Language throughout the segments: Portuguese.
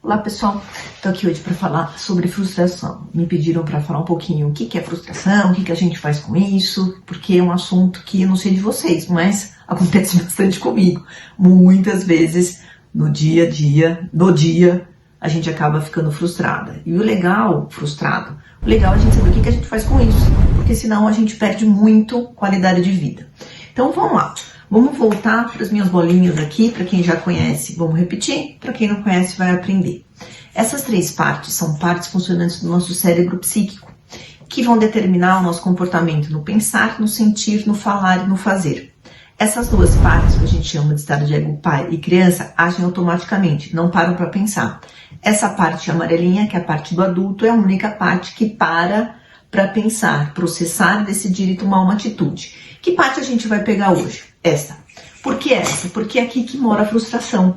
Olá pessoal, estou aqui hoje para falar sobre frustração. Me pediram para falar um pouquinho o que é frustração, o que a gente faz com isso, porque é um assunto que eu não sei de vocês, mas acontece bastante comigo. Muitas vezes no dia a dia, a gente acaba ficando frustrada. E o legal é a gente saber o que a gente faz com isso, porque senão a gente perde muito qualidade de vida. Então vamos lá. Vamos voltar para as minhas bolinhas aqui, para quem já conhece, vamos repetir, para quem não conhece vai aprender. Essas três partes são partes funcionantes do nosso cérebro psíquico, que vão determinar o nosso comportamento no pensar, no sentir, no falar e no fazer. Essas duas partes, que a gente chama de estado de ego pai e criança, agem automaticamente, não param para pensar. Essa parte amarelinha, que é a parte do adulto, é a única parte que para pensar, processar, decidir e tomar uma atitude. Que parte a gente vai pegar hoje? Esta. Por que essa? Porque é aqui que mora a frustração.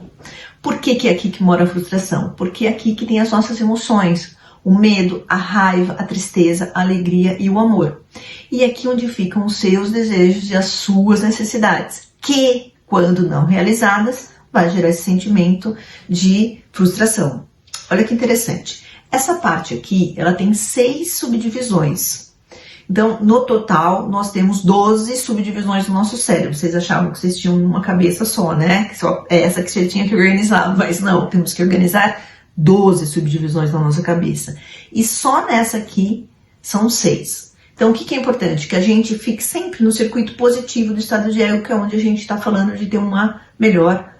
Por que é aqui que mora a frustração? Porque é aqui que tem as nossas emoções. O medo, a raiva, a tristeza, a alegria e o amor. E é aqui onde ficam os seus desejos e as suas necessidades. Que, quando não realizadas, vai gerar esse sentimento de frustração. Olha que interessante. Essa parte aqui, ela tem 6 subdivisões. Então, no total, nós temos 12 subdivisões do nosso cérebro. Vocês achavam que vocês tinham uma cabeça só, né? Que só é essa que você tinha que organizar. Mas não, temos que organizar 12 subdivisões na nossa cabeça. E só nessa aqui são 6. Então, o que é importante? Que a gente fique sempre no circuito positivo do estado de ego, que é onde a gente está falando de ter uma melhor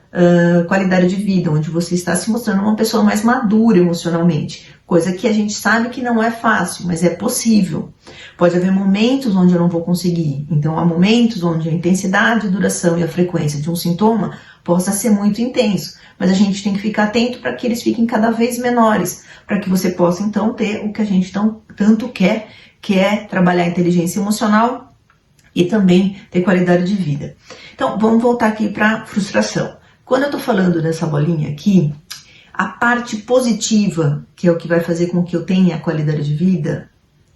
qualidade de vida, onde você está se mostrando uma pessoa mais madura emocionalmente, coisa que a gente sabe que não é fácil, mas é possível. Pode haver momentos onde eu não vou conseguir, então há momentos onde a intensidade, a duração e a frequência de um sintoma possa ser muito intenso, mas a gente tem que ficar atento para que eles fiquem cada vez menores, para que você possa então ter o que a gente tanto quer, que é trabalhar a inteligência emocional e também ter qualidade de vida. Então vamos voltar aqui para a frustração. Quando eu estou falando dessa bolinha aqui, a parte positiva, que é o que vai fazer com que eu tenha a qualidade de vida,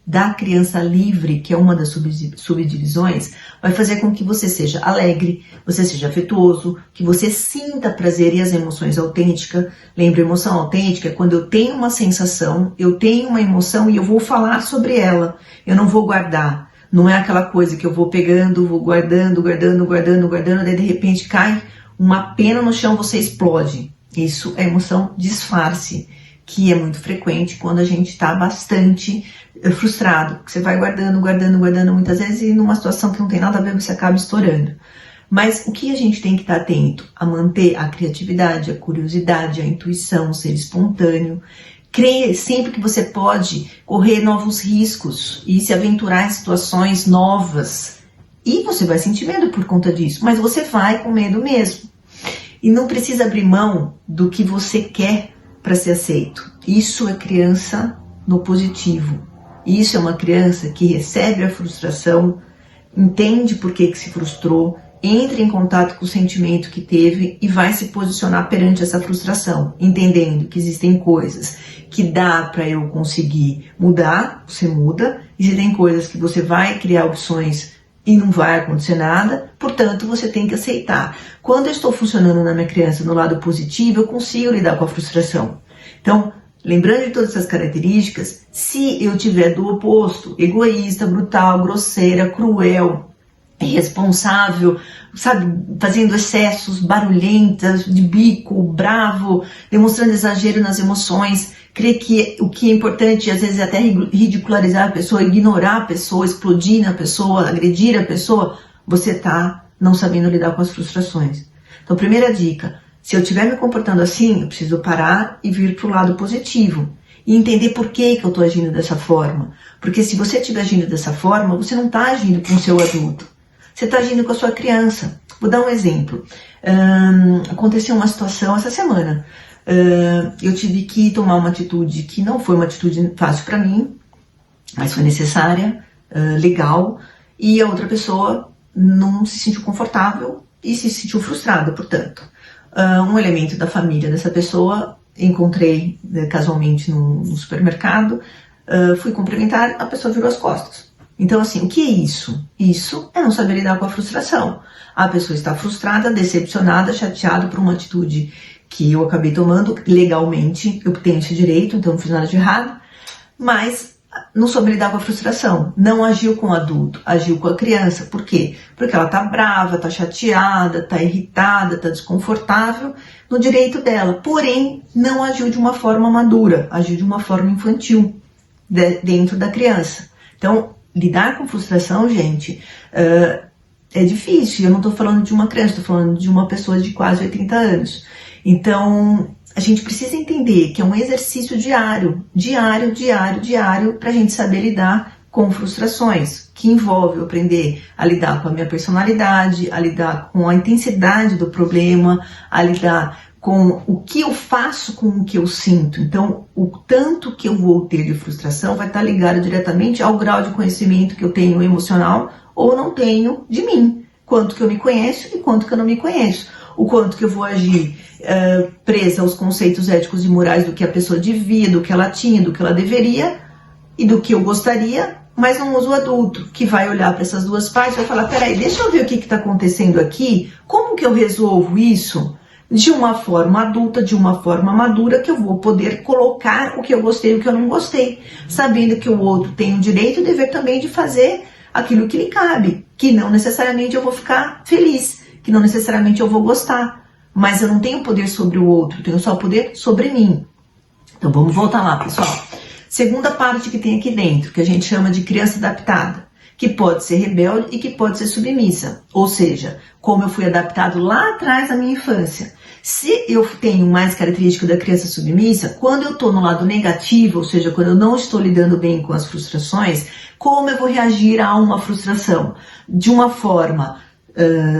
da criança livre, que é uma das subdivisões, vai fazer com que você seja alegre, você seja afetuoso, que você sinta prazer e as emoções autênticas. Lembra, emoção autêntica é quando eu tenho uma sensação, eu tenho uma emoção e eu vou falar sobre ela, eu não vou guardar. Não é aquela coisa que eu vou pegando, vou guardando, daí de repente cai uma pena no chão, você explode. Isso é emoção disfarce, que é muito frequente quando a gente está bastante frustrado. Você vai guardando muitas vezes e numa situação que não tem nada a ver, você acaba estourando. Mas o que a gente tem que estar atento? A manter a criatividade, a curiosidade, a intuição, ser espontâneo. Creia sempre que você pode correr novos riscos e se aventurar em situações novas. E você vai sentir medo por conta disso, mas você vai com medo mesmo. E não precisa abrir mão do que você quer para ser aceito. Isso é criança no positivo. Isso é uma criança que recebe a frustração, entende por que se frustrou, entra em contato com o sentimento que teve e vai se posicionar perante essa frustração, entendendo que existem coisas que dá para eu conseguir mudar, você muda, e se tem coisas que você vai criar opções e não vai acontecer nada, portanto você tem que aceitar. Quando eu estou funcionando na minha criança no lado positivo, eu consigo lidar com a frustração. Então, lembrando de todas essas características, se eu tiver do oposto, egoísta, brutal, grosseira, cruel, irresponsável, sabe, fazendo excessos, barulhentas, de bico, bravo, demonstrando exagero nas emoções, crer que o que é importante, às vezes é até ridicularizar a pessoa, ignorar a pessoa, explodir na pessoa, agredir a pessoa, você está não sabendo lidar com as frustrações. Então, primeira dica, se eu estiver me comportando assim, eu preciso parar e vir para o lado positivo. E entender por que eu estou agindo dessa forma. Porque se você estiver agindo dessa forma, você não está agindo com o seu adulto. Você está agindo com a sua criança. Vou dar um exemplo. Aconteceu uma situação essa semana. Eu tive que tomar uma atitude que não foi uma atitude fácil para mim, mas foi necessária, legal, e a outra pessoa não se sentiu confortável e se sentiu frustrada, portanto. Um elemento da família dessa pessoa, encontrei casualmente no supermercado, fui cumprimentar, a pessoa virou as costas. Então, assim, o que é isso? Isso é não saber lidar com a frustração. A pessoa está frustrada, decepcionada, chateada por uma atitude que eu acabei tomando legalmente, eu tenho esse direito, então não fiz nada de errado, mas não soube lidar com a frustração, não agiu com o adulto, agiu com a criança. Por quê? Porque ela tá brava, tá chateada, tá irritada, tá desconfortável no direito dela, porém não agiu de uma forma madura, agiu de uma forma infantil dentro da criança. Então, lidar com frustração, gente, é difícil. Eu não tô falando de uma criança, tô falando de uma pessoa de quase 80 anos. Então, a gente precisa entender que é um exercício diário, para a gente saber lidar com frustrações, que envolve eu aprender a lidar com a minha personalidade, a lidar com a intensidade do problema, a lidar com o que eu faço com o que eu sinto. Então, o tanto que eu vou ter de frustração vai estar ligado diretamente ao grau de conhecimento que eu tenho emocional ou não tenho de mim. Quanto que eu me conheço e quanto que eu não me conheço. O quanto que eu vou agir presa aos conceitos éticos e morais do que a pessoa devia, do que ela tinha, do que ela deveria e do que eu gostaria, mas não uso o adulto, que vai olhar para essas duas partes e vai falar, peraí, deixa eu ver o que está acontecendo aqui, como que eu resolvo isso de uma forma adulta, de uma forma madura, que eu vou poder colocar o que eu gostei e o que eu não gostei, sabendo que o outro tem o direito e o dever também de fazer aquilo que lhe cabe, que não necessariamente eu vou ficar feliz, que não necessariamente eu vou gostar, mas eu não tenho poder sobre o outro, eu tenho só poder sobre mim. Então vamos voltar lá, pessoal. Segunda parte que tem aqui dentro, que a gente chama de criança adaptada, que pode ser rebelde e que pode ser submissa, ou seja, como eu fui adaptado lá atrás na minha infância. Se eu tenho mais característica da criança submissa, quando eu estou no lado negativo, ou seja, quando eu não estou lidando bem com as frustrações, como eu vou reagir a uma frustração? De uma forma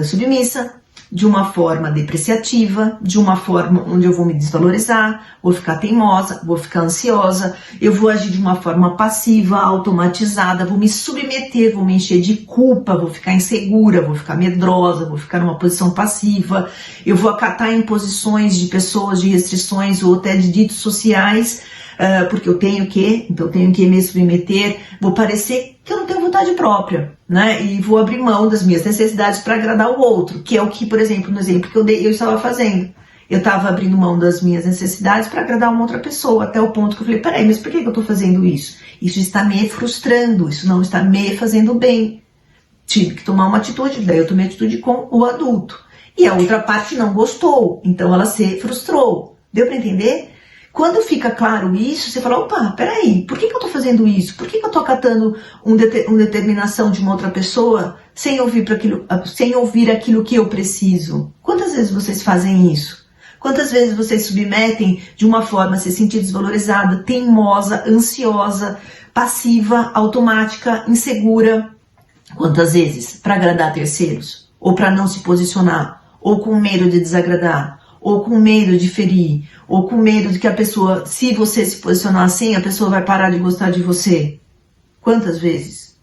submissa, de uma forma depreciativa, de uma forma onde eu vou me desvalorizar, vou ficar teimosa, vou ficar ansiosa, eu vou agir de uma forma passiva, automatizada, vou me submeter, vou me encher de culpa, vou ficar insegura, vou ficar medrosa, vou ficar numa posição passiva, eu vou acatar imposições de pessoas, de restrições ou até de ditos sociais, porque eu tenho que, então eu tenho que me submeter, vou parecer que eu não tenho vontade própria, né? E vou abrir mão das minhas necessidades para agradar o outro, que é o que, por exemplo, no exemplo que eu dei, eu estava fazendo. Eu estava abrindo mão das minhas necessidades para agradar uma outra pessoa, até o ponto que eu falei, peraí, mas por que eu estou fazendo isso? Isso está me frustrando, isso não está me fazendo bem. Tive que tomar uma atitude, daí eu tomei atitude com o adulto. E a outra parte não gostou, então ela se frustrou. Deu para entender? Quando fica claro isso, você fala, opa, peraí, por que eu tô fazendo isso? Por que eu tô acatando uma determinação de uma outra pessoa sem ouvir aquilo que eu preciso? Quantas vezes vocês fazem isso? Quantas vezes vocês submetem de uma forma a se sentir desvalorizada, teimosa, ansiosa, passiva, automática, insegura? Quantas vezes? Para agradar terceiros? Ou para não se posicionar? Ou com medo de desagradar? Ou com medo de ferir, ou com medo de que a pessoa, se você se posicionar assim, a pessoa vai parar de gostar de você. Quantas vezes?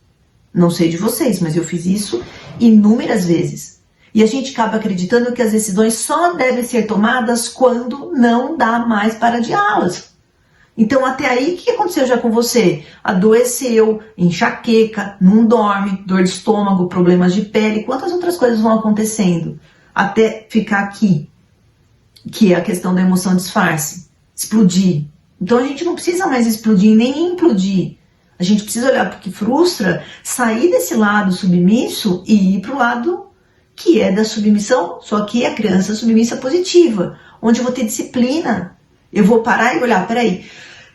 Não sei de vocês, mas eu fiz isso inúmeras vezes. E a gente acaba acreditando que as decisões só devem ser tomadas quando não dá mais para adiá-las. Então até aí, o que aconteceu já com você? Adoeceu, enxaqueca, não dorme, dor de estômago, problemas de pele, quantas outras coisas vão acontecendo até ficar aqui? Que é a questão da emoção disfarce, explodir. Então a gente não precisa mais explodir, nem implodir. A gente precisa olhar porque frustra, sair desse lado submisso e ir para o lado que é da submissão, só que é a criança submissa positiva, onde eu vou ter disciplina. Eu vou parar e olhar, peraí,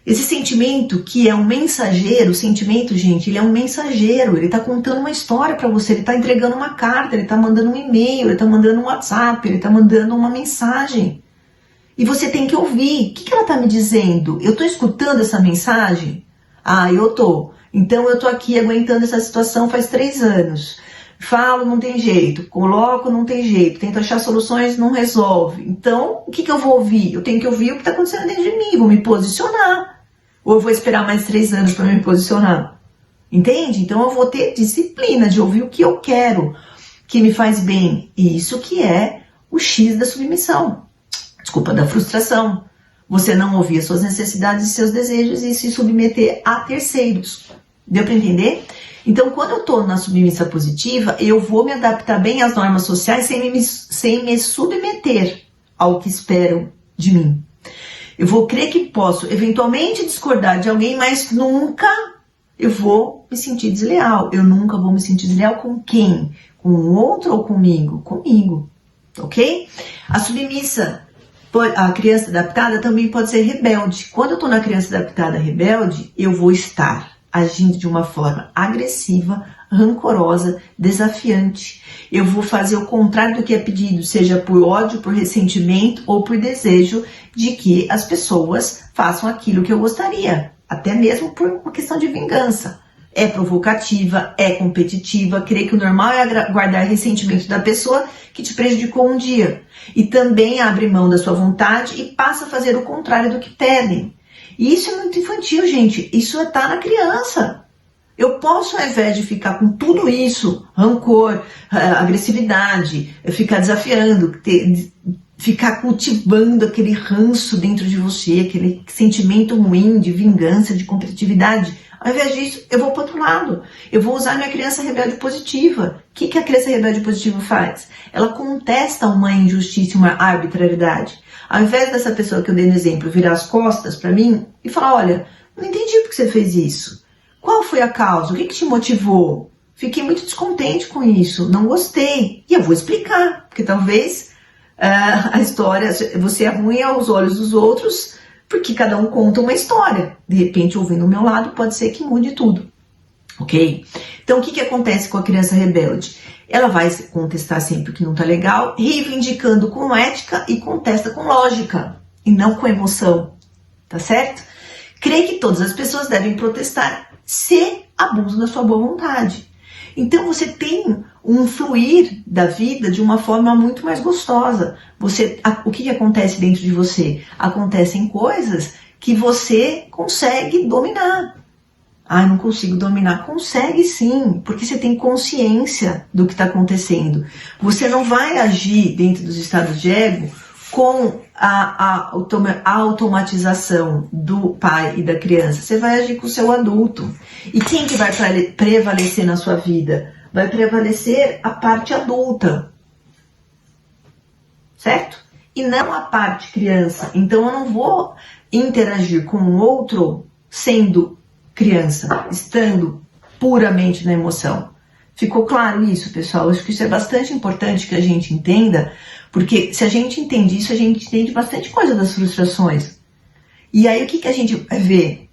esse sentimento que é um mensageiro, o sentimento, gente, ele é um mensageiro, ele está contando uma história para você, ele está entregando uma carta, ele está mandando um e-mail, ele está mandando um WhatsApp, ele está mandando uma mensagem. E você tem que ouvir. O que ela está me dizendo? Eu estou escutando essa mensagem? Ah, eu estou. Então eu estou aqui aguentando essa situação faz 3 anos. Falo, não tem jeito. Coloco, não tem jeito. Tento achar soluções, não resolve. Então, o que eu vou ouvir? Eu tenho que ouvir o que está acontecendo dentro de mim. Vou me posicionar. Ou eu vou esperar mais 3 anos para me posicionar? Entende? Então eu vou ter disciplina de ouvir o que eu quero, que me faz bem. E isso que é o X da submissão. Desculpa, da frustração. Você não ouvir as suas necessidades e seus desejos e se submeter a terceiros. Deu para entender? Então, quando eu estou na submissa positiva, eu vou me adaptar bem às normas sociais sem me submeter ao que esperam de mim. Eu vou crer que posso eventualmente discordar de alguém, mas nunca eu vou me sentir desleal. Eu nunca vou me sentir desleal com quem? Com o outro ou comigo? Comigo, ok? A submissa, a criança adaptada também pode ser rebelde. Quando eu estou na criança adaptada rebelde, eu vou estar agindo de uma forma agressiva, rancorosa, desafiante. Eu vou fazer o contrário do que é pedido, seja por ódio, por ressentimento ou por desejo de que as pessoas façam aquilo que eu gostaria, até mesmo por uma questão de vingança. É provocativa, é competitiva, creio que o normal é guardar ressentimento da pessoa que te prejudicou um dia. E também abre mão da sua vontade e passa a fazer o contrário do que pedem. E isso é muito infantil, gente. Isso está na criança. Eu posso, ao invés de ficar com tudo isso, rancor, agressividade, ficar desafiando, ficar cultivando aquele ranço dentro de você, aquele sentimento ruim de vingança, de competitividade, ao invés disso, eu vou para o outro lado. Eu vou usar minha criança rebelde positiva. O que a criança rebelde positiva faz? Ela contesta uma injustiça, uma arbitrariedade. Ao invés dessa pessoa que eu dei no exemplo virar as costas para mim e falar, olha, não entendi por que você fez isso. Qual foi a causa? O que te motivou? Fiquei muito descontente com isso, não gostei. E eu vou explicar, porque talvez a história, você é ruim aos olhos dos outros, porque cada um conta uma história. De repente, ouvindo o meu lado, pode ser que mude tudo. Ok? Então, o que acontece com a criança rebelde? Ela vai contestar sempre o que não está legal, reivindicando com ética e contesta com lógica, e não com emoção. Tá certo? Crê que todas as pessoas devem protestar se abusam da sua boa vontade. Então, você tem um fluir da vida de uma forma muito mais gostosa. O que acontece dentro de você? Acontecem coisas que você consegue dominar. Ah, não consigo dominar. Consegue sim, porque você tem consciência do que está acontecendo. Você não vai agir dentro dos estados de ego com a automatização do pai e da criança. Você vai agir com o seu adulto. E quem que vai prevalecer na sua vida? Vai prevalecer a parte adulta. Certo? E não a parte criança. Então eu não vou interagir com o outro sendo criança, estando puramente na emoção. Ficou claro isso, pessoal? Acho que isso é bastante importante que a gente entenda, porque se a gente entende isso, a gente entende bastante coisa das frustrações. E aí o que a gente vai ver?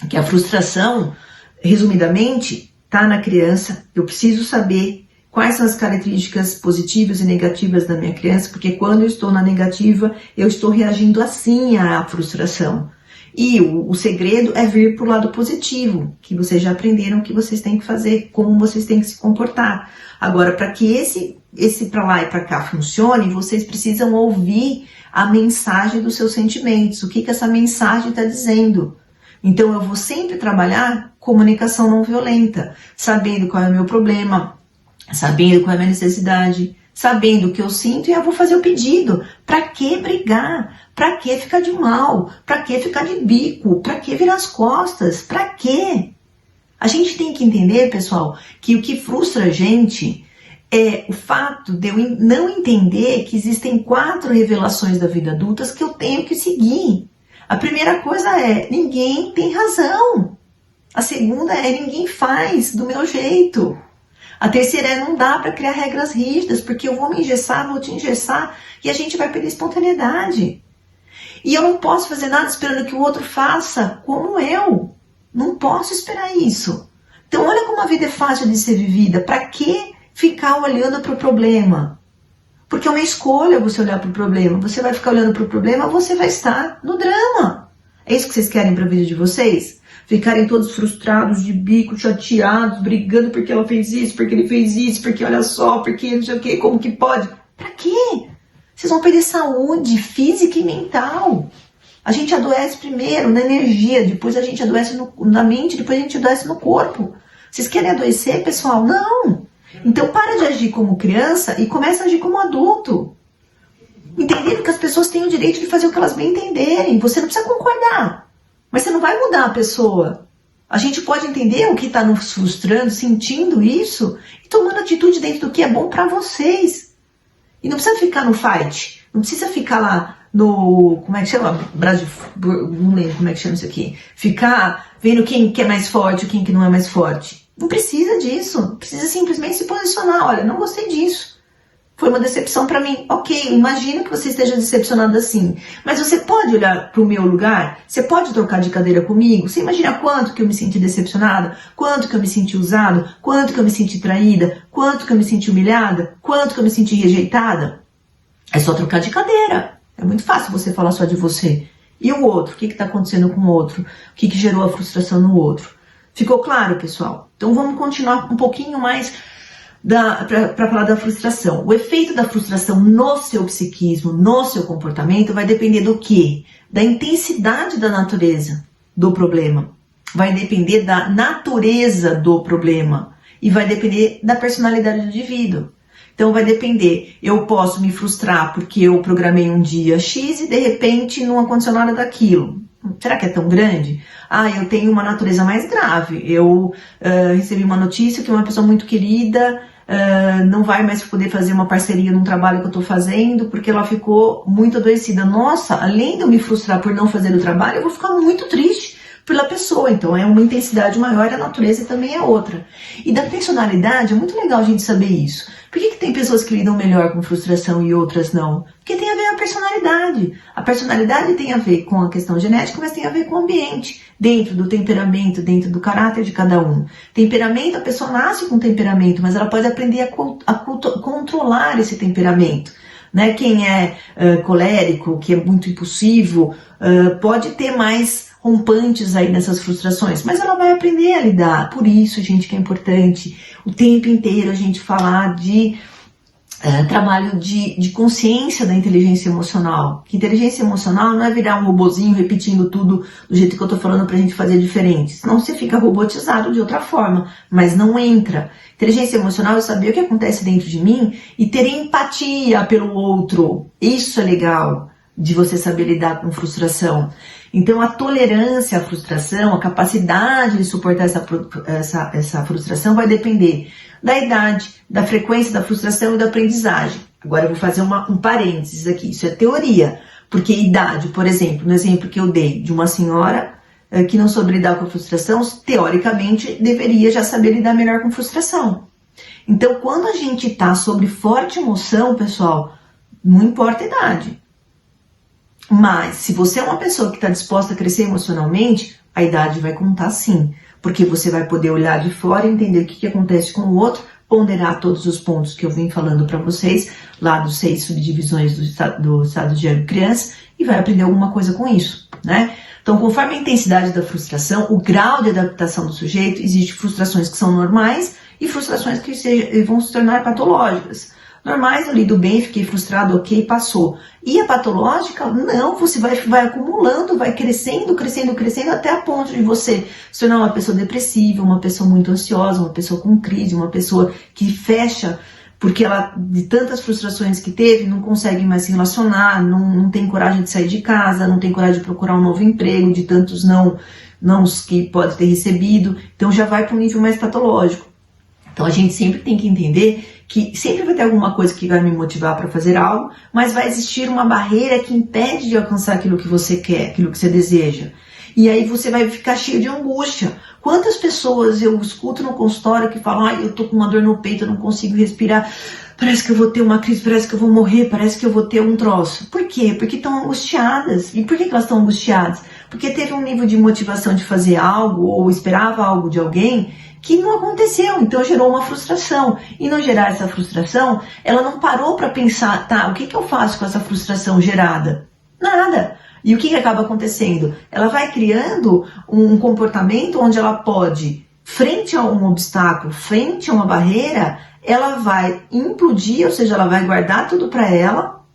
Que a frustração, resumidamente, está na criança. Eu preciso saber quais são as características positivas e negativas da minha criança, porque quando eu estou na negativa, eu estou reagindo assim à frustração. E o segredo é vir para o lado positivo, que vocês já aprenderam que vocês têm que fazer, como vocês têm que se comportar. Agora, para que esse para lá e para cá funcione, vocês precisam ouvir a mensagem dos seus sentimentos, o que essa mensagem está dizendo. Então, eu vou sempre trabalhar comunicação não violenta, sabendo qual é o meu problema, sabendo qual é a minha necessidade, sabendo o que eu sinto, e eu vou fazer o pedido. Para que brigar? Para que ficar de mal? Para que ficar de bico? Para que virar as costas? Para quê? A gente tem que entender, pessoal, que o que frustra a gente é o fato de eu não entender que existem 4 revelações da vida adulta que eu tenho que seguir. A primeira coisa é, ninguém tem razão. A segunda é, ninguém faz do meu jeito. A terceira é, não dá para criar regras rígidas, porque eu vou me engessar, vou te engessar, e a gente vai perder espontaneidade. E eu não posso fazer nada esperando que o outro faça como eu. Não posso esperar isso. Então olha como a vida é fácil de ser vivida. Para que ficar olhando para o problema? Porque é uma escolha você olhar para o problema. Você vai ficar olhando para o problema, você vai estar no drama. É isso que vocês querem para a vida de vocês? Ficarem todos frustrados, de bico, chateados, brigando porque ela fez isso, porque ele fez isso, porque olha só, porque não sei o que, como que pode? Pra quê? Vocês vão perder saúde física e mental. A gente adoece primeiro na energia, depois a gente adoece na mente, depois a gente adoece no corpo. Vocês querem adoecer, pessoal? Não! Então para de agir como criança e começa a agir como adulto. Entendendo que as pessoas têm o direito de fazer o que elas bem entenderem. Você não precisa concordar. Mas você não vai mudar a pessoa. A gente pode entender o que está nos frustrando, sentindo isso e tomando atitude dentro do que é bom para vocês. E não precisa ficar no fight. Não precisa ficar lá como é que chama? Não lembro como é que chama isso aqui. Ficar vendo quem que é mais forte ou quem que não é mais forte. Não precisa disso. Precisa simplesmente se posicionar. Olha, não gostei disso. Foi uma decepção pra mim. Ok, imagino que você esteja decepcionado assim. Mas você pode olhar pro meu lugar? Você pode trocar de cadeira comigo? Você imagina quanto que eu me senti decepcionada? Quanto que eu me senti usado? Quanto que eu me senti traída? Quanto que eu me senti humilhada? Quanto que eu me senti rejeitada? É só trocar de cadeira. É muito fácil você falar só de você. E o outro? O que está acontecendo com o outro? O que gerou a frustração no outro? Ficou claro, pessoal? Então vamos continuar um pouquinho mais para falar da frustração. O efeito da frustração no seu psiquismo, no seu comportamento, vai depender do quê? Da intensidade da natureza do problema. Vai depender da natureza do problema. E vai depender da personalidade do indivíduo. Então vai depender, eu posso me frustrar porque eu programei um dia X e de repente não aconteceu nada daquilo. Será que é tão grande? Eu tenho uma natureza mais grave. Eu recebi uma notícia que uma pessoa muito querida não vai mais poder fazer uma parceria num trabalho que eu estou fazendo porque ela ficou muito adoecida. Nossa, além de eu me frustrar por não fazer o trabalho, eu vou ficar muito triste pela pessoa. Então é uma intensidade maior, a natureza também é outra. E da personalidade, é muito legal a gente saber isso. Por que tem pessoas que lidam melhor com frustração e outras não? Porque tem a ver com a personalidade. A personalidade tem a ver com a questão genética, mas tem a ver com o ambiente, dentro do temperamento, dentro do caráter de cada um. Temperamento, a pessoa nasce com temperamento, mas ela pode aprender a controlar esse temperamento. Né? Quem é colérico, que é muito impulsivo, pode ter mais rompantes aí nessas frustrações, mas ela vai aprender a lidar. Por isso, gente, que é importante o tempo inteiro a gente falar de trabalho de consciência da inteligência emocional. Que inteligência emocional não é virar um robozinho repetindo tudo do jeito que eu tô falando pra gente fazer diferente. Senão você fica robotizado de outra forma, mas não entra. Inteligência emocional é saber o que acontece dentro de mim e ter empatia pelo outro. Isso é legal de você saber lidar com frustração. Então a tolerância à frustração, a capacidade de suportar essa frustração vai depender da idade, da frequência da frustração e da aprendizagem. Agora eu vou fazer um parênteses aqui, isso é teoria, porque idade, por exemplo, no exemplo que eu dei de uma senhora que não soube lidar com a frustração, teoricamente deveria já saber lidar melhor com frustração. Então quando a gente está sob forte emoção, pessoal, não importa a idade. Mas, se você é uma pessoa que está disposta a crescer emocionalmente, a idade vai contar sim. Porque você vai poder olhar de fora e entender o que acontece com o outro, ponderar todos os pontos que eu vim falando para vocês, lá dos 6 subdivisões do estado de ânimo criança, e vai aprender alguma coisa com isso, né? Então, conforme a intensidade da frustração, o grau de adaptação do sujeito, existem frustrações que são normais e frustrações que vão se tornar patológicas. Normais, eu lido bem, fiquei frustrado, ok, passou. E a patológica, não, você vai acumulando, vai crescendo, até a ponto de você se tornar uma pessoa depressiva, uma pessoa muito ansiosa, uma pessoa com crise, uma pessoa que fecha, porque ela, de tantas frustrações que teve, não consegue mais se relacionar, não tem coragem de sair de casa, não tem coragem de procurar um novo emprego, de tantos nãos que pode ter recebido, então já vai para um nível mais patológico. Então a gente sempre tem que entender que sempre vai ter alguma coisa que vai me motivar para fazer algo, mas vai existir uma barreira que impede de alcançar aquilo que você quer, aquilo que você deseja. E aí você vai ficar cheio de angústia. Quantas pessoas eu escuto no consultório que falam, eu tô com uma dor no peito, eu não consigo respirar, parece que eu vou ter uma crise, parece que eu vou morrer, parece que eu vou ter um troço. Por quê? Porque estão angustiadas. E por que elas estão angustiadas? Porque teve um nível de motivação de fazer algo, ou esperava algo de alguém, que não aconteceu, então gerou uma frustração. E não gerar essa frustração, ela não parou para pensar, o que eu faço com essa frustração gerada? Nada. E o que acaba acontecendo? Ela vai criando um comportamento onde ela pode, frente a um obstáculo, frente a uma barreira, ela vai implodir, ou seja, ela vai guardar tudo para ela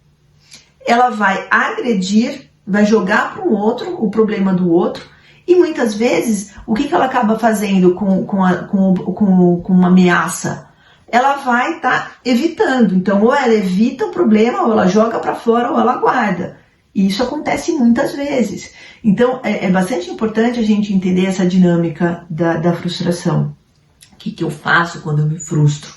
vai agredir, vai jogar para o outro o problema do outro. E muitas vezes, o que ela acaba fazendo com uma ameaça? Ela vai estar evitando. Então, ou ela evita o problema, ou ela joga para fora, ou ela guarda. E isso acontece muitas vezes. Então, é bastante importante a gente entender essa dinâmica da frustração. O que eu faço quando eu me frustro?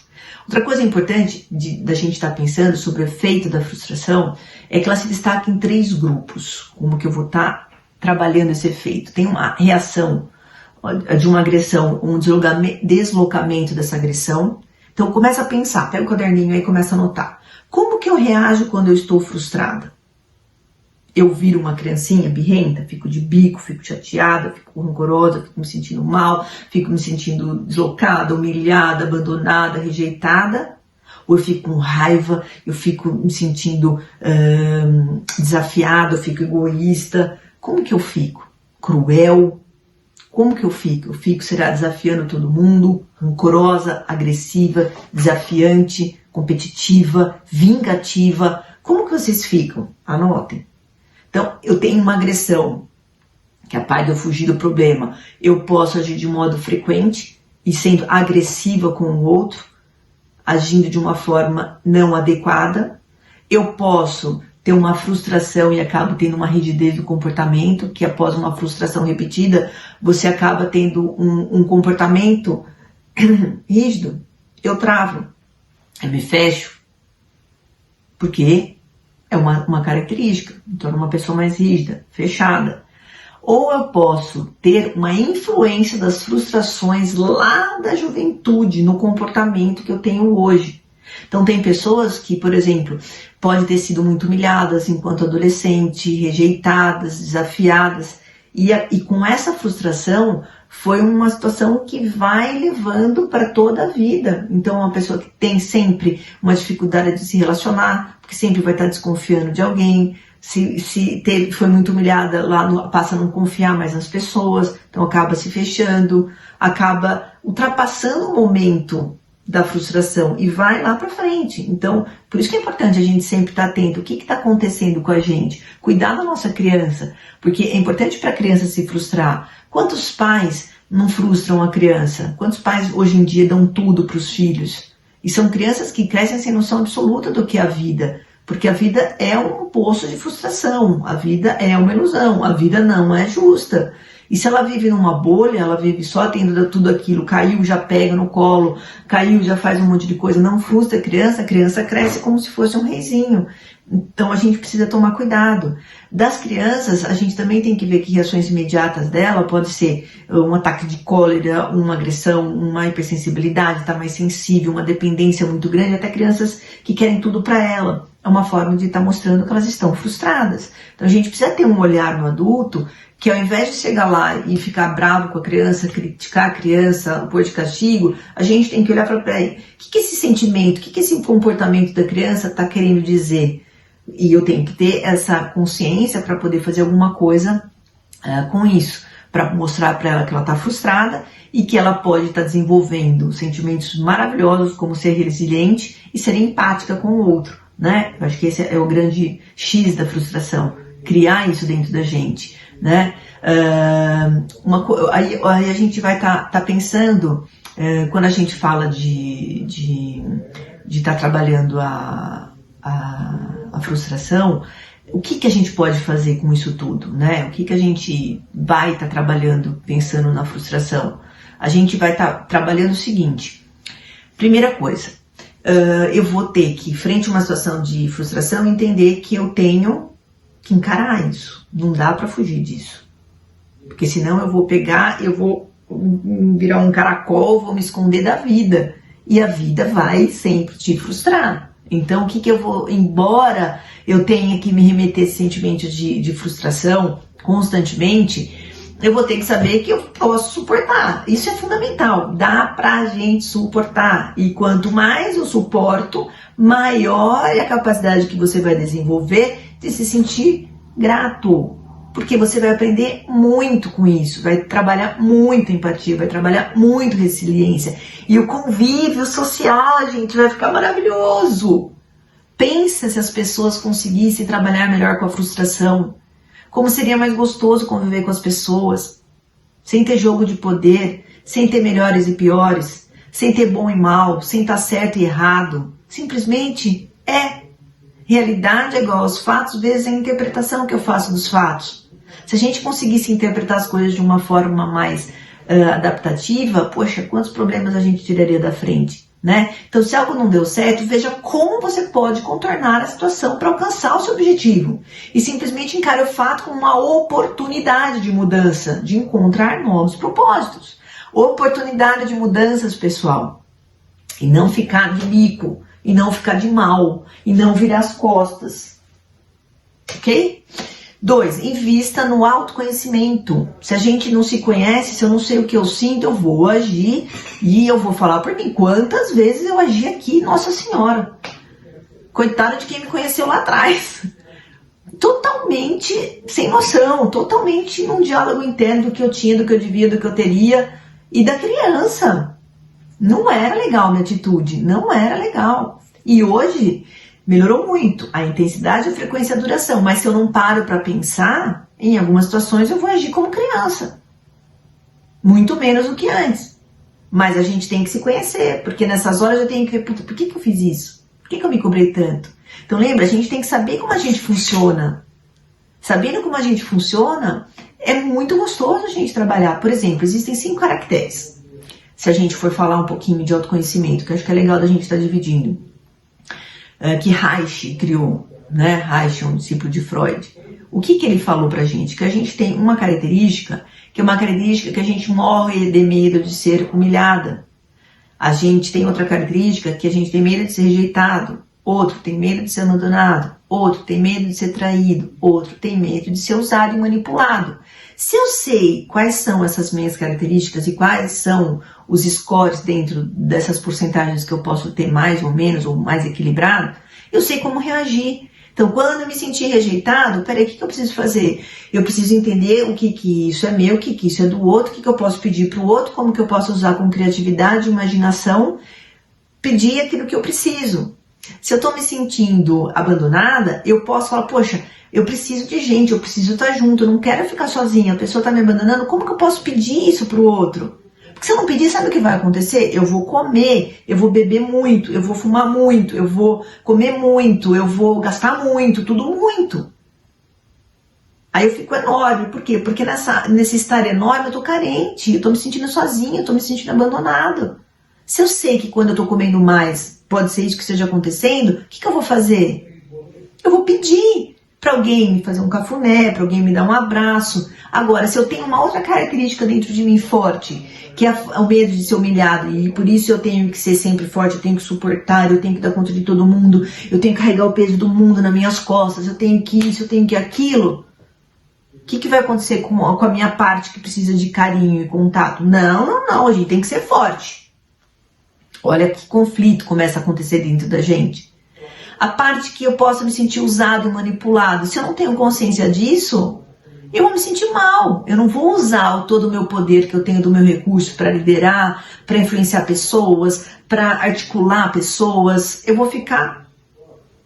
Outra coisa importante da gente estar pensando sobre o efeito da frustração é que ela se destaca em 3 grupos. Como que eu vou estar trabalhando esse efeito? Tem uma reação de uma agressão, um deslocamento dessa agressão. Então começa a pensar, pega o caderninho aí e começa a anotar. Como que eu reajo quando eu estou frustrada? Eu viro uma criancinha birrenta, fico de bico, fico chateada, fico rancorosa, fico me sentindo mal, fico me sentindo deslocada, humilhada, abandonada, rejeitada. Ou eu fico com raiva, eu fico me sentindo desafiada, eu fico egoísta. Como que eu fico? Cruel? Como que eu fico? Eu fico, será, desafiando todo mundo, rancorosa, agressiva, desafiante, competitiva, vingativa. Como que vocês ficam? Anotem. Então, eu tenho uma agressão, que é a parte de eu fugir do problema. Eu posso agir de modo frequente e sendo agressiva com o outro, agindo de uma forma não adequada. Eu posso ter uma frustração e acabo tendo uma rigidez do comportamento, que após uma frustração repetida, você acaba tendo um comportamento rígido. Eu travo, eu me fecho, porque é uma característica, me torna uma pessoa mais rígida, fechada. Ou eu posso ter uma influência das frustrações lá da juventude no comportamento que eu tenho hoje. Então tem pessoas que, por exemplo, podem ter sido muito humilhadas enquanto adolescente, rejeitadas, desafiadas, e com essa frustração foi uma situação que vai levando para toda a vida. Então é uma pessoa que tem sempre uma dificuldade de se relacionar, porque sempre vai estar desconfiando de alguém. Foi muito humilhada, passa a não confiar mais nas pessoas, então acaba se fechando, acaba ultrapassando o momento da frustração e vai lá para frente. Então, por isso que é importante a gente sempre estar atento. O que está acontecendo com a gente? Cuidar da nossa criança, porque é importante para a criança se frustrar. Quantos pais não frustram a criança? Quantos pais hoje em dia dão tudo para os filhos? E são crianças que crescem sem noção absoluta do que é a vida, porque a vida é um poço de frustração, a vida é uma ilusão, a vida não é justa. E se ela vive numa bolha, ela vive só tendo tudo aquilo, caiu, já pega no colo, caiu, já faz um monte de coisa, não frustra a criança cresce como se fosse um reizinho. Então a gente precisa tomar cuidado. Das crianças, a gente também tem que ver que reações imediatas dela pode ser um ataque de cólera, uma agressão, uma hipersensibilidade, estar mais sensível, uma dependência muito grande, até crianças que querem tudo para ela. É uma forma de estar mostrando que elas estão frustradas. Então a gente precisa ter um olhar no adulto que, ao invés de chegar lá e ficar bravo com a criança, criticar a criança, pôr de castigo, a gente tem que olhar para aí. O que esse sentimento, o que esse comportamento da criança está querendo dizer? E eu tenho que ter essa consciência para poder fazer alguma coisa com isso, para mostrar para ela que ela está frustrada e que ela pode estar desenvolvendo sentimentos maravilhosos, como ser resiliente e ser empática com o outro, né? Eu acho que esse é o grande X da frustração, criar isso dentro da gente, né? Aí a gente vai tá pensando, quando a gente fala de estar trabalhando a frustração, o que a gente pode fazer com isso tudo, né? O que a gente vai estar trabalhando pensando na frustração? A gente vai estar trabalhando o seguinte: primeira coisa, eu vou ter que, frente a uma situação de frustração, entender que eu tenho que encarar isso. Não dá para fugir disso. Porque senão eu vou virar um caracol, vou me esconder da vida. E a vida vai sempre te frustrar. Então, o que eu vou, embora eu tenha que me remeter a esse sentimento de frustração constantemente, eu vou ter que saber que eu posso suportar. Isso é fundamental. Dá pra gente suportar. E quanto mais eu suporto, maior é a capacidade que você vai desenvolver de se sentir grato. Porque você vai aprender muito com isso, vai trabalhar muito empatia, vai trabalhar muito resiliência. E o convívio social, gente, vai ficar maravilhoso. Pensa se as pessoas conseguissem trabalhar melhor com a frustração. Como seria mais gostoso conviver com as pessoas, sem ter jogo de poder, sem ter melhores e piores, sem ter bom e mal, sem estar certo e errado. Simplesmente é. Realidade é igual aos fatos vezes a interpretação que eu faço dos fatos. Se a gente conseguisse interpretar as coisas de uma forma mais adaptativa, poxa, quantos problemas a gente tiraria da frente, né? Então, se algo não deu certo, veja como você pode contornar a situação para alcançar o seu objetivo. E simplesmente encare o fato como uma oportunidade de mudança, de encontrar novos propósitos. Oportunidade de mudanças, pessoal. E não ficar de bico, e não ficar de mal, e não virar as costas. Ok? 2, invista no autoconhecimento. Se a gente não se conhece, se eu não sei o que eu sinto, eu vou agir e eu vou falar por mim. Quantas vezes eu agi aqui, Nossa Senhora. Coitada de quem me conheceu lá atrás. Totalmente sem noção, totalmente num diálogo interno do que eu tinha, do que eu devia, do que eu teria. E da criança. Não era legal a minha atitude, não era legal. E hoje melhorou muito a intensidade, a frequência e a duração, mas se eu não paro para pensar, em algumas situações eu vou agir como criança. Muito menos do que antes. Mas a gente tem que se conhecer, porque nessas horas eu tenho que ver, por que eu fiz isso? Por que eu me cobrei tanto? Então lembra, a gente tem que saber como a gente funciona. Sabendo como a gente funciona, é muito gostoso a gente trabalhar. Por exemplo, existem 5 caracteres. Se a gente for falar um pouquinho de autoconhecimento, que eu acho que é legal da gente estar dividindo. Que Reich criou, né? Reich é um discípulo de Freud. O que ele falou pra gente? Que a gente tem uma característica, que é uma característica que a gente morre de medo de ser humilhada. A gente tem outra característica que a gente tem medo de ser rejeitado. Outro tem medo de ser abandonado. Outro tem medo de ser traído. Outro tem medo de ser usado e manipulado. Se eu sei quais são essas minhas características e quais são os scores dentro dessas porcentagens que eu posso ter mais ou menos, ou mais equilibrado, eu sei como reagir. Então, quando eu me sentir rejeitado, peraí, o que eu preciso fazer? Eu preciso entender o que isso é meu, o que isso é do outro, o que eu posso pedir para o outro, como que eu posso usar com criatividade, imaginação, pedir aquilo que eu preciso. Se eu estou me sentindo abandonada, eu posso falar, poxa, eu preciso de gente, eu preciso estar junto, eu não quero ficar sozinha, a pessoa está me abandonando, como que eu posso pedir isso para o outro? Porque se eu não pedir, sabe o que vai acontecer? Eu vou comer, eu vou beber muito, eu vou fumar muito, eu vou comer muito, eu vou gastar muito, tudo muito. Aí eu fico enorme, por quê? Porque nesse estar enorme eu tô carente, eu tô me sentindo sozinha, eu tô me sentindo abandonado. Se eu sei que quando eu tô comendo mais, pode ser isso que esteja acontecendo, o que eu vou fazer? Eu vou pedir para alguém me fazer um cafuné, para alguém me dar um abraço. Agora, se eu tenho uma outra característica dentro de mim forte, que é o medo de ser humilhado, e por isso eu tenho que ser sempre forte, eu tenho que suportar, eu tenho que dar conta de todo mundo, eu tenho que carregar o peso do mundo nas minhas costas, eu tenho que isso, eu tenho que aquilo. O que vai acontecer com a minha parte que precisa de carinho e contato? Não, a gente tem que ser forte. Olha que conflito começa a acontecer dentro da gente. A parte que eu possa me sentir usado e manipulado, se eu não tenho consciência disso, eu vou me sentir mal. Eu não vou usar todo o meu poder que eu tenho do meu recurso para liderar, para influenciar pessoas, para articular pessoas. Eu vou ficar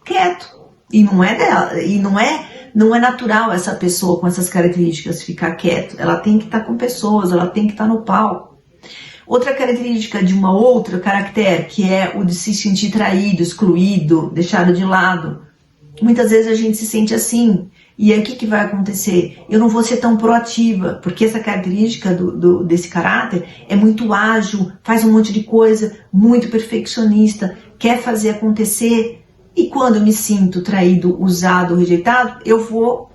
quieto. E não é dela, e não é natural essa pessoa com essas características ficar quieto. Ela tem que estar com pessoas, ela tem que estar no palco. Outra característica de uma outra caractere, que é o de se sentir traído, excluído, deixado de lado. Muitas vezes a gente se sente assim. E aí o que vai acontecer? Eu não vou ser tão proativa, porque essa característica desse caráter é muito ágil, faz um monte de coisa, muito perfeccionista, quer fazer acontecer. E quando eu me sinto traído, usado, rejeitado, eu vou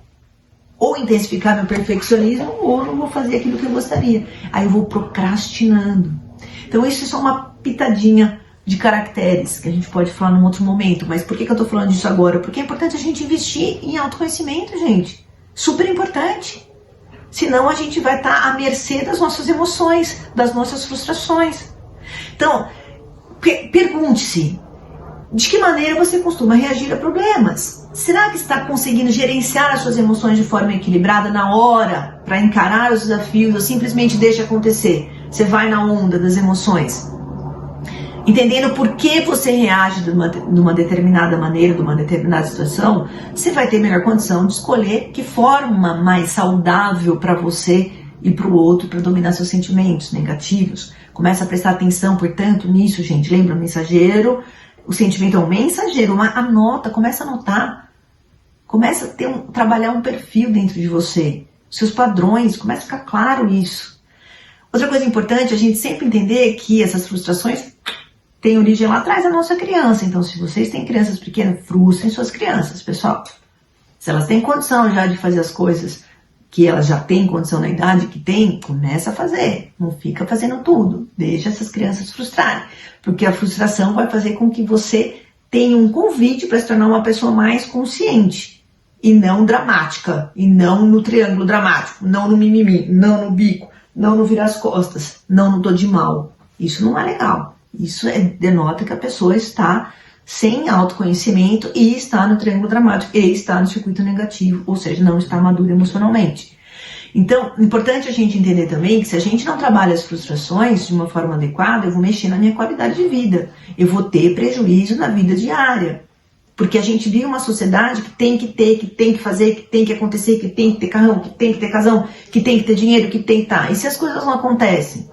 ou intensificar meu perfeccionismo ou não vou fazer aquilo que eu gostaria. Aí eu vou procrastinando. Então isso é só uma pitadinha de caracteres que a gente pode falar num outro momento. Mas por que eu tô falando disso agora? Porque é importante a gente investir em autoconhecimento, gente. Super importante. Senão a gente vai estar à mercê das nossas emoções, das nossas frustrações. Então, pergunte-se, de que maneira você costuma reagir a problemas? Será que está conseguindo gerenciar as suas emoções de forma equilibrada na hora para encarar os desafios ou simplesmente deixa acontecer? Você vai na onda das emoções. Entendendo por que você reage de uma determinada maneira, de uma determinada situação, você vai ter melhor condição de escolher que forma mais saudável para você e para o outro para dominar seus sentimentos negativos. Começa a prestar atenção, portanto, nisso, gente. Lembra o mensageiro? O sentimento é um mensageiro, anota, começa a anotar. Começa a trabalhar um perfil dentro de você. Seus padrões, começa a ficar claro isso. Outra coisa importante é a gente sempre entender que essas frustrações tem origem lá atrás da nossa criança. Então, se vocês têm crianças pequenas, frustrem suas crianças, pessoal. Se elas têm condição já de fazer as coisas que elas já têm condição na idade que tem, começa a fazer. Não fica fazendo tudo. Deixa essas crianças frustrarem. Porque a frustração vai fazer com que você tenha um convite para se tornar uma pessoa mais consciente. E não dramática. E não no triângulo dramático. Não no mimimi. Não no bico. Não no virar as costas. Não no tô de mal. Isso não é legal. Isso denota que a pessoa está sem autoconhecimento e está no triângulo dramático e está no circuito negativo, ou seja, não está maduro emocionalmente. Então, é importante a gente entender também que se a gente não trabalha as frustrações de uma forma adequada, eu vou mexer na minha qualidade de vida, eu vou ter prejuízo na vida diária. Porque a gente vive uma sociedade que tem que ter, que tem que fazer, que tem que acontecer, que tem que ter carrão, que tem que ter casão, que tem que ter dinheiro, que tem que estar. E se as coisas não acontecem?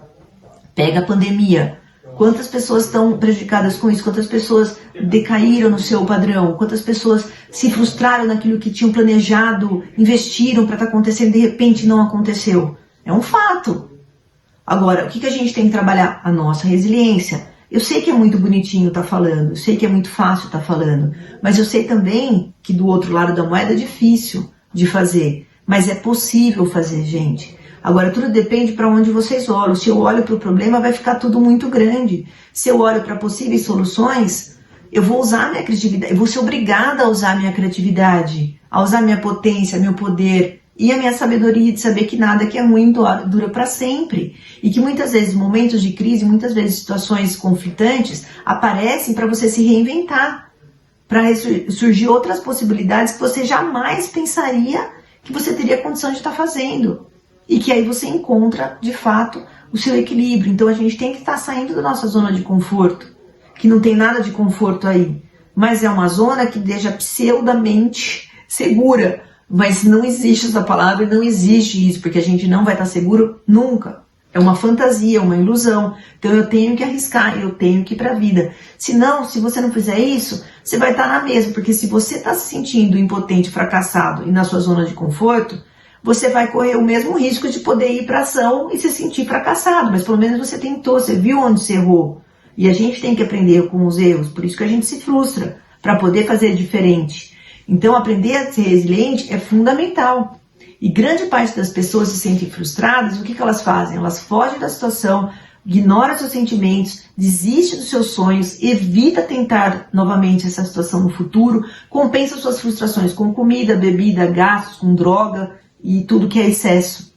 Pega a pandemia. Quantas pessoas estão prejudicadas com isso? Quantas pessoas decaíram no seu padrão? Quantas pessoas se frustraram naquilo que tinham planejado, investiram para estar acontecendo e de repente não aconteceu? É um fato. Agora, o que a gente tem que trabalhar? A nossa resiliência. Eu sei que é muito bonitinho estar falando, eu sei que é muito fácil estar falando, mas eu sei também que do outro lado da moeda é difícil de fazer, mas é possível fazer, gente. Agora, tudo depende para onde vocês olham. Se eu olho para o problema, vai ficar tudo muito grande. Se eu olho para possíveis soluções, eu vou usar minha criatividade, eu vou ser obrigada a usar minha criatividade, a usar minha potência, meu poder e a minha sabedoria de saber que nada que é ruim dura para sempre. E que muitas vezes momentos de crise, muitas vezes situações conflitantes aparecem para você se reinventar, para surgir outras possibilidades que você jamais pensaria que você teria condição de estar fazendo. E que aí você encontra, de fato, o seu equilíbrio. Então a gente tem que estar saindo da nossa zona de conforto, que não tem nada de conforto aí, mas é uma zona que deixa pseudamente segura. Mas não existe essa palavra, não existe isso, porque a gente não vai estar seguro nunca. É uma fantasia, uma ilusão. Então eu tenho que arriscar, eu tenho que ir para a vida. Senão, se você não fizer isso, você vai estar na mesma, porque se você está se sentindo impotente, fracassado e na sua zona de conforto, você vai correr o mesmo risco de poder ir para ação e se sentir fracassado, mas pelo menos você tentou, você viu onde você errou. E a gente tem que aprender com os erros, por isso que a gente se frustra, para poder fazer diferente. Então aprender a ser resiliente é fundamental. E grande parte das pessoas se sentem frustradas, o que elas fazem? Elas fogem da situação, ignoram seus sentimentos, desiste dos seus sonhos, evita tentar novamente essa situação no futuro, compensa suas frustrações com comida, bebida, gastos, com droga, e tudo que é excesso,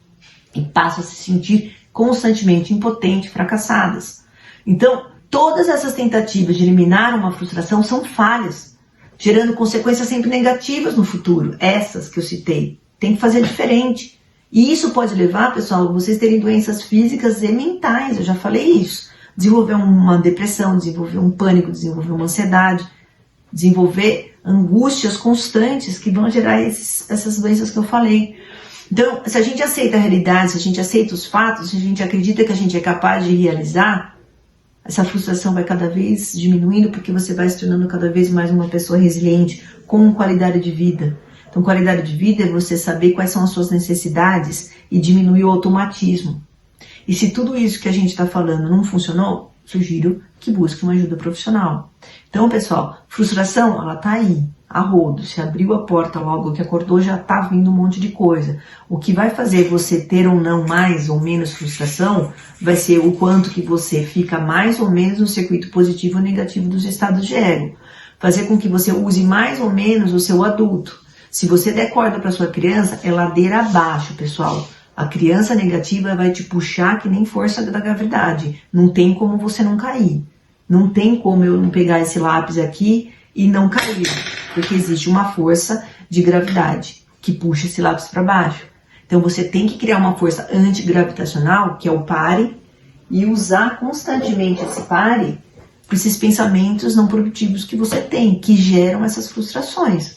e passam a se sentir constantemente impotentes, fracassadas. Então, todas essas tentativas de eliminar uma frustração são falhas, gerando consequências sempre negativas no futuro, essas que eu citei. Tem que fazer diferente. E isso pode levar, pessoal, a vocês terem doenças físicas e mentais, eu já falei isso. Desenvolver uma depressão, desenvolver um pânico, desenvolver uma ansiedade, desenvolver angústias constantes que vão gerar essas doenças que eu falei. Então, se a gente aceita a realidade, se a gente aceita os fatos, se a gente acredita que a gente é capaz de realizar, essa frustração vai cada vez diminuindo, porque você vai se tornando cada vez mais uma pessoa resiliente, com qualidade de vida. Então, qualidade de vida é você saber quais são as suas necessidades e diminuir o automatismo. E se tudo isso que a gente está falando não funcionou, sugiro que busque uma ajuda profissional. Então, pessoal, frustração, ela tá aí, a rodo. Se abriu a porta logo que acordou, já tá vindo um monte de coisa. O que vai fazer você ter ou não mais ou menos frustração vai ser o quanto que você fica mais ou menos no circuito positivo ou negativo dos estados de ego. Fazer com que você use mais ou menos o seu adulto. Se você der corda para sua criança, é ladeira abaixo, pessoal. A criança negativa vai te puxar que nem força da gravidade. Não tem como você não cair. Não tem como eu não pegar esse lápis aqui e não cair. Porque existe uma força de gravidade que puxa esse lápis para baixo. Então você tem que criar uma força antigravitacional, que é o pare, e usar constantemente esse pare para esses pensamentos não produtivos que você tem, que geram essas frustrações.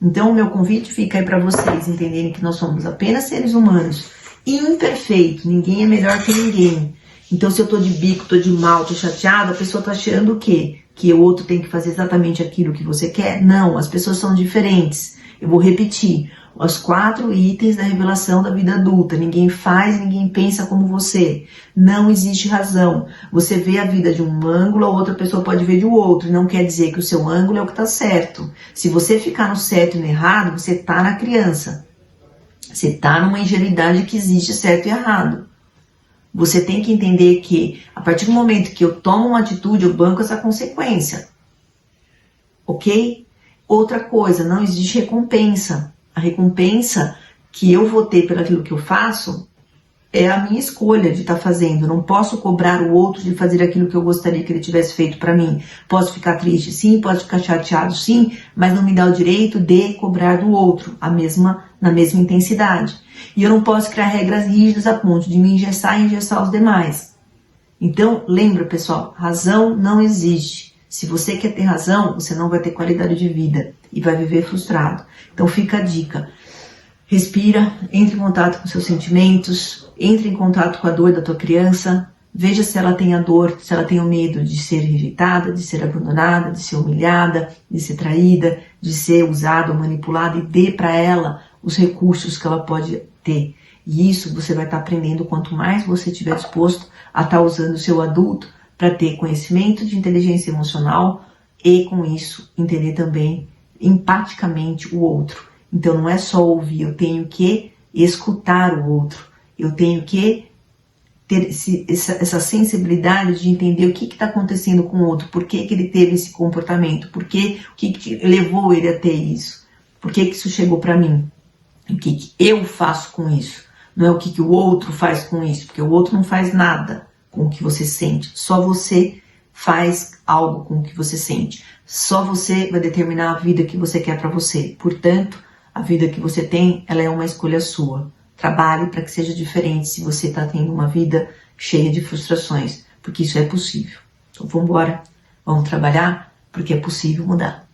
Então o meu convite fica aí para vocês entenderem que nós somos apenas seres humanos, imperfeitos, ninguém é melhor que ninguém. Então se eu tô de bico, tô de mal, tô chateada, a pessoa tá achando o quê? Que o outro tem que fazer exatamente aquilo que você quer? Não, as pessoas são diferentes. Eu vou repetir. Os 4 itens da revelação da vida adulta. Ninguém faz, ninguém pensa como você. Não existe razão. Você vê a vida de um ângulo, a outra pessoa pode ver de outro. Não quer dizer que o seu ângulo é o que está certo. Se você ficar no certo e no errado, você está na criança. Você está numa ingenuidade que existe certo e errado. Você tem que entender que, a partir do momento que eu tomo uma atitude, eu banco essa consequência. Ok? Outra coisa, não existe recompensa. A recompensa que eu vou ter pelo aquilo que eu faço é a minha escolha de estar fazendo. Eu não posso cobrar o outro de fazer aquilo que eu gostaria que ele tivesse feito para mim. Posso ficar triste, sim, posso ficar chateado, sim, mas não me dá o direito de cobrar do outro na mesma intensidade. E eu não posso criar regras rígidas a ponto de me engessar e engessar os demais. Então, lembra, pessoal, razão não existe. Se você quer ter razão, você não vai ter qualidade de vida e vai viver frustrado. Então fica a dica. Respira, entre em contato com seus sentimentos, entre em contato com a dor da tua criança, veja se ela tem a dor, se ela tem o medo de ser rejeitada, de ser abandonada, de ser humilhada, de ser traída, de ser usada ou manipulada, e dê para ela os recursos que ela pode ter. E isso você vai estar aprendendo quanto mais você estiver disposto a estar usando o seu adulto para ter conhecimento de inteligência emocional e, com isso, entender também empaticamente o outro. Então não é só ouvir, eu tenho que escutar o outro, eu tenho que ter essa sensibilidade de entender o que está acontecendo com o outro, por que ele teve esse comportamento, o que levou ele a ter isso, por que isso chegou para mim, o que eu faço com isso, não é o que o outro faz com isso, porque o outro não faz nada com o que você sente, só você faz algo com o que você sente, só você vai determinar a vida que você quer para você, portanto, a vida que você tem, ela é uma escolha sua. Trabalhe para que seja diferente se você está tendo uma vida cheia de frustrações, porque isso é possível. Então vamos embora, vamos trabalhar, porque é possível mudar.